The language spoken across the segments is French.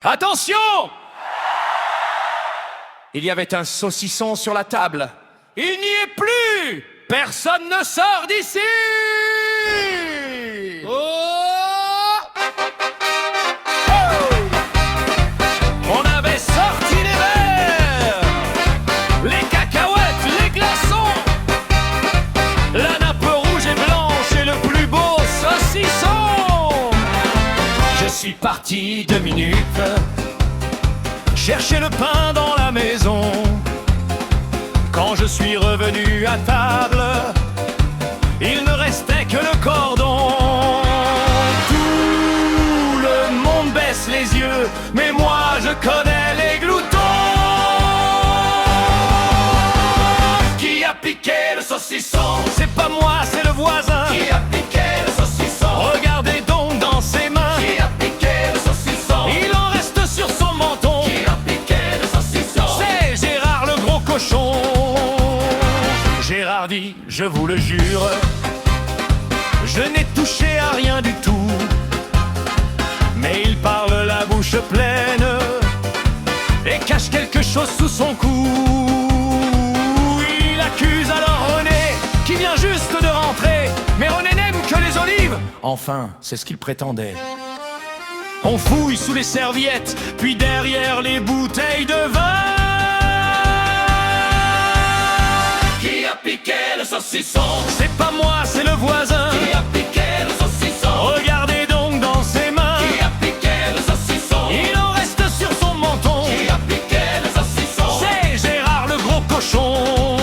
Attention! Il y avait un saucisson sur la table. Il n'y est plus! Personne ne sort d'ici! Oh! On avait sorti les verres, les cacahuètes, les glaçons, la nappe rouge et blanche et le plus beau saucisson. Je suis parti 2 minutes chercher le pain dans la maison. Quand je suis revenu à table, il ne restait que le cordon. Tout le monde baisse les yeux, mais moi je connais les gloutons. Qui a piqué le saucisson? C'est pas moi, c'est le voisin. Qui a piqué le saucisson? Regardez donc dans ses mains. Qui a piqué le saucisson? Il en reste sur son menton. Qui a piqué le saucisson? C'est Gérard le gros cochon. Gérard dit, je vous le jure, je n'ai touché à rien du tout. Mais il parle la bouche pleine et cache quelque chose sous son cou. Il accuse alors René, qui vient juste de rentrer. Mais René n'aime que les olives. Enfin, c'est ce qu'il prétendait. On fouille sous les serviettes, puis derrière les bouteilles de vin. Qui a piqué le saucisson? C'est pas moi, c'est le voisin. Qui a piqué le saucisson? Regardez donc dans ses mains. Qui a piqué le saucisson? Il en reste sur son menton. Qui a piqué le saucisson? C'est Gérard le gros cochon.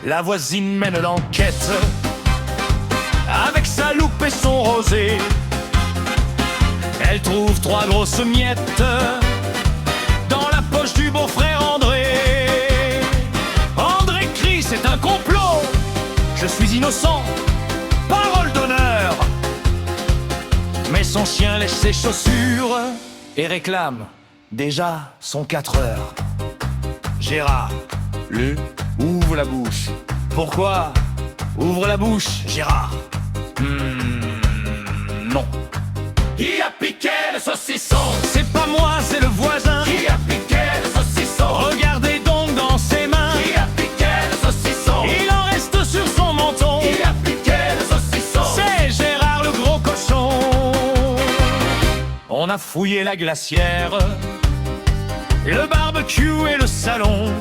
La voisine mène l'enquête avec sa loupe et son rosé. Elle trouve 3 grosses miettes dans la poche du beau-frère André. C'est un complot, je suis innocent, parole d'honneur. Mais son chien lèche ses chaussures et réclame déjà son 4 heures. Gérard, ouvre la bouche. Pourquoi? Ouvre la bouche, Gérard. Non. Qui a piqué le saucisson? C'est pas moi, c'est le voisin. Qui a piqué le saucisson? Regardez donc dans ses mains. Qui a piqué le saucisson? Il en reste sur son menton. Qui a piqué le saucisson? C'est Gérard le gros cochon. On a fouillé la glacière, le barbecue et le salon,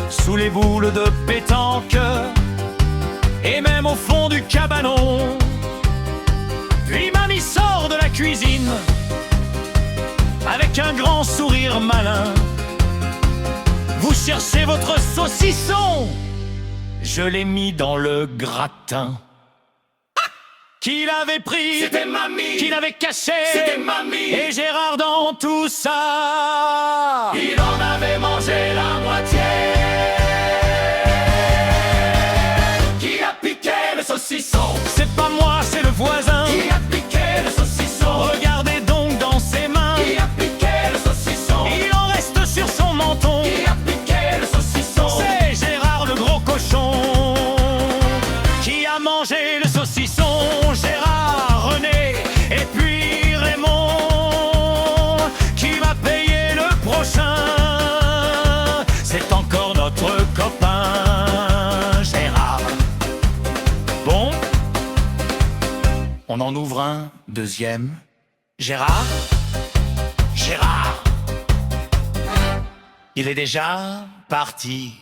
sous les boules de pétanque et même au fond du cabanon. Puis mamie sort de la cuisine avec un grand sourire malin. Vous cherchez votre saucisson? Je l'ai mis dans le gratin. Qui l'avait pris? C'était mamie. Qui l'avait caché? C'était mamie. Et Gérard dans tout ça, il en avait mangé la moitié. Qui a piqué le saucisson? C'est pas moi, c'est le voisin. Qui a piqué le saucisson? Regardez donc dans ses mains. Qui a piqué le saucisson? Il en reste sur son menton. Qui a piqué le saucisson? C'est Gérard le gros cochon. Qui a mangé le saucisson? Gérard, René et puis Raymond. Qui va payer le prochain? C'est encore notre copain Gérard. Bon, on en ouvre un deuxième. Gérard, Gérard, il est déjà parti.